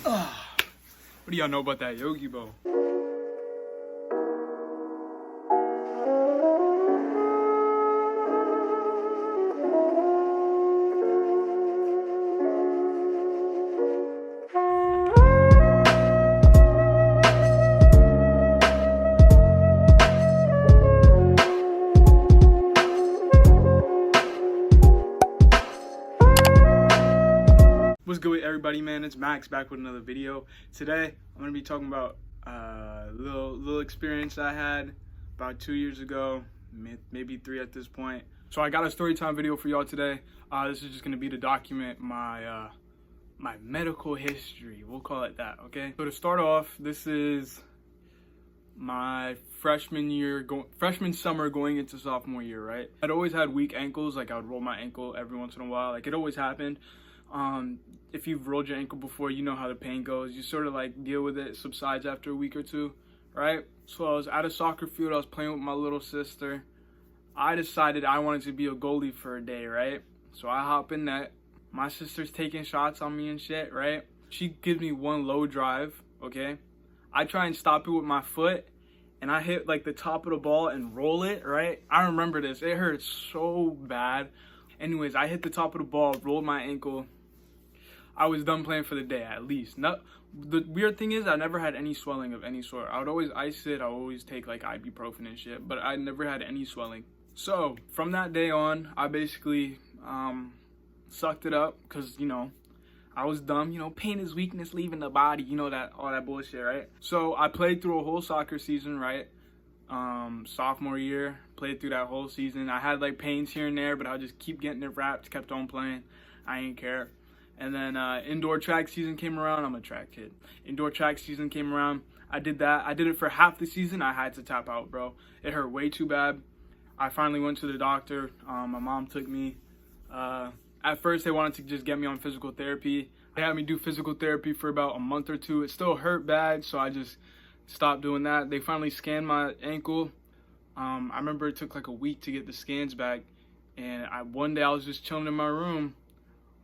What do y'all know about that Yogi bow? What's good with everybody, man? It's Max back with another video. Today I'm gonna be talking about a little experience I had about 2 years ago, maybe 3 at this point. So I got a story time video for y'all today. This is just gonna be to document my my medical history. We'll call it that, okay? So to start off, this is my freshman summer going into sophomore year, right? I'd always had weak ankles. Like I would roll my ankle every once in a while. Like it always happened. If you've rolled your ankle before, you know how the pain goes. You sort of like deal with it, it subsides after a week or two, right? So I was at a soccer field, I was playing with my little sister. I decided I wanted to be a goalie for a day, right? So I hop in net. My sister's taking shots on me and shit, right? She gives me one low drive, okay? I try and stop it with my foot, and I hit like the top of the ball and roll it, right? I remember this, it hurt so bad. Anyways, I hit the top of the ball, rolled my ankle. I was done playing for the day, at least. The weird thing is I never had any swelling of any sort. I would always ice it. I would always take like ibuprofen and shit, but I never had any swelling. So from that day on, I basically sucked it up because, you know, I was dumb. You know, pain is weakness leaving the body. You know, that all that bullshit, right? So I played through a whole soccer season, right? Sophomore year, played through that whole season. I had like pains here and there, but I just keep getting it wrapped, kept on playing. I ain't care. And then indoor track season came around. I'm a track kid. Indoor track season came around. I did that. I did it for half the season. I had to tap out, bro. It hurt way too bad. I finally went to the doctor. My mom took me. At first, they wanted to just get me on physical therapy. They had me do physical therapy for about a month or two. It still hurt bad, so I just stopped doing that. They finally scanned my ankle. I remember it took like a week to get the scans back. And one day I was just chilling in my room.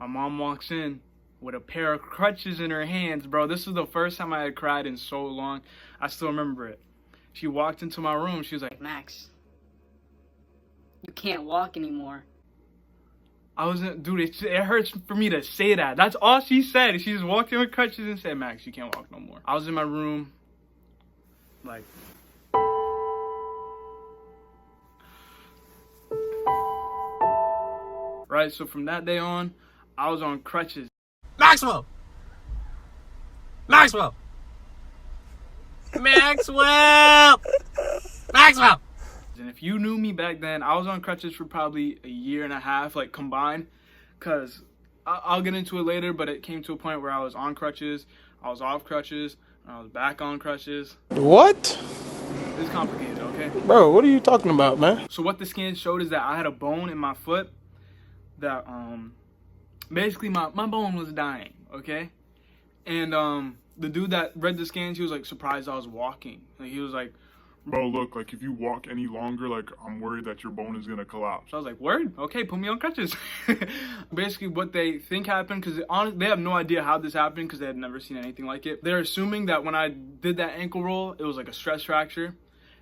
My mom walks in with a pair of crutches in her hands, bro. This was the first time I had cried in so long. I still remember it. She walked into my room. She was like, Max, you can't walk anymore. I wasn't, dude, it hurts for me to say that. That's all she said. She just walked in with crutches and said, Max, you can't walk no more. I was in my room, like, right? So from that day on, I was on crutches. Maxwell! Maxwell! Maxwell! Maxwell! And if you knew me back then, I was on crutches for probably a year and a half, like combined. Cause I'll get into it later, but it came to a point where I was on crutches, I was off crutches, and I was back on crutches. What? It's complicated, okay? Bro, what are you talking about, man? So what the scan showed is that I had a bone in my foot that basically my bone was dying, okay? And the dude that read the scans, he was like surprised I was walking. Like he was like, bro, look, like if you walk any longer, like I'm worried that your bone is gonna collapse. so I was like, word? Okay, put me on crutches. Basically what they think happened, because they have no idea how this happened because they had never seen anything like it. They're assuming that when I did that ankle roll, it was like a stress fracture,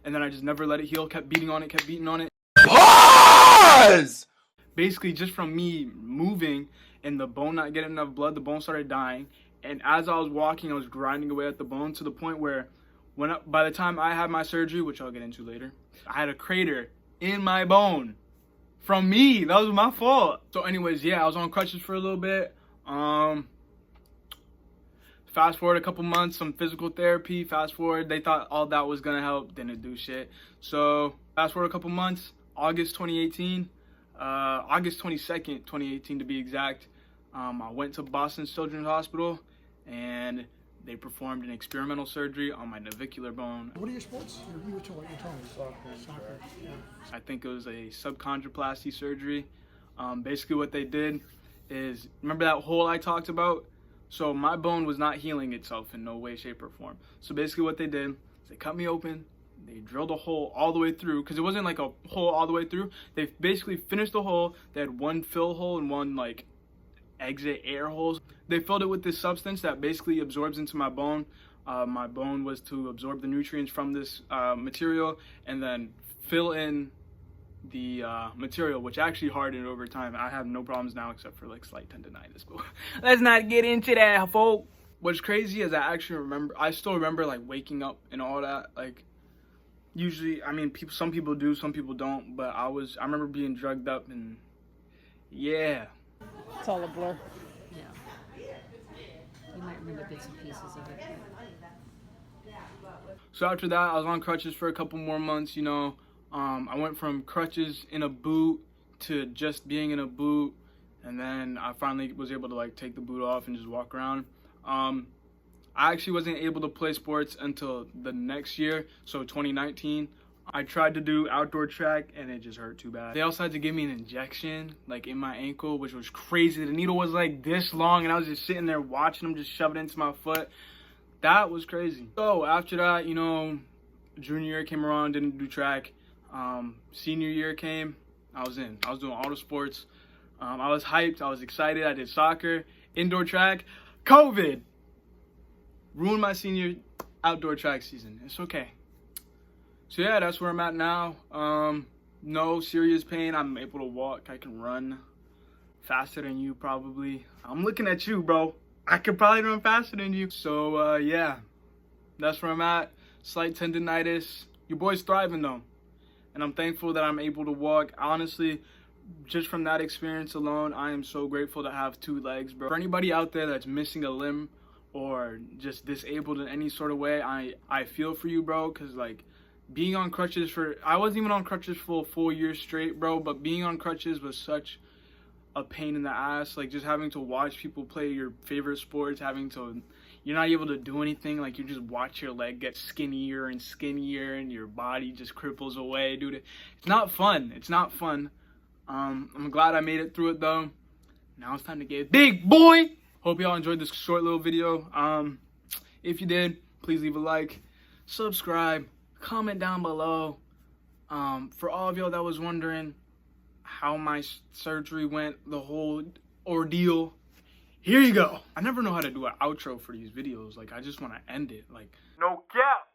and then I just never let it heal, kept beating on it. Pause! Basically just from me moving and the bone not getting enough blood, the bone started dying. And as I was walking, I was grinding away at the bone to the point where by the time I had my surgery, which I'll get into later, I had a crater in my bone from me. That was my fault. So anyways, yeah, I was on crutches for a little bit. Fast forward a couple months, some physical therapy. Fast forward, they thought all that was gonna help, didn't do shit. So fast forward a couple months, August 2018, August 22nd, 2018 to be exact. I went to Boston Children's Hospital and they performed an experimental surgery on my navicular bone. What are your sports? You were telling me. Soccer. Yeah. I think it was a subchondroplasty surgery. Basically what they did is, remember that hole I talked about? So my bone was not healing itself in no way, shape, or form. So basically what they did is they cut me open, they drilled a hole all the way through, because it wasn't like a hole all the way through. They basically finished the hole. They had one fill hole and one like exit air holes. They filled it with this substance that basically absorbs into my bone. My bone was to absorb the nutrients from this material and then fill in the material, which actually hardened over time. I have no problems now except for like slight tendonitis, but let's not get into that, folks. What's crazy is I still remember like waking up and all that. Like usually, I mean, some people do, some people don't, but I remember being drugged up and yeah. It's all a blur. Yeah. You might remember bits and pieces of it. So after that, I was on crutches for a couple more months, you know. I went from crutches in a boot to just being in a boot, and then I finally was able to like take the boot off and just walk around. I actually wasn't able to play sports until the next year, so 2019. I tried to do outdoor track and it just hurt too bad. They also had to give me an injection like in my ankle, which was crazy. The needle was like this long and I was just sitting there watching them just shove it into my foot. That was crazy. So after that, you know, junior year came around, didn't do track. Senior year came, I was doing all the sports. I was hyped, I was excited. I did soccer, indoor track. COVID ruined my senior outdoor track season. It's okay. So yeah, that's where I'm at now. No serious pain. I'm able to walk. I can run faster than you probably. I'm looking at you, bro. I could probably run faster than you. So yeah, that's where I'm at. Slight tendonitis. Your boy's thriving though. And I'm thankful that I'm able to walk. Honestly, just from that experience alone, I am so grateful to have 2 legs, bro. For anybody out there that's missing a limb or just disabled in any sort of way, I feel for you, bro, because like being on crutches I wasn't even on crutches for a full year straight, bro, but being on crutches was such a pain in the ass. Like just having to watch people play your favorite sports, you're not able to do anything. Like you just watch your leg get skinnier and skinnier and your body just cripples away, dude. It's not fun. It's not fun. I'm glad I made it through it though. Now it's time to get big, boy. Hope y'all enjoyed this short little video. If you did, please leave a like, subscribe, comment down below. For all of y'all that was wondering how my surgery went, the whole ordeal, here you go. I never know how to do an outro for these videos. Like I just want to end it. Like no cap.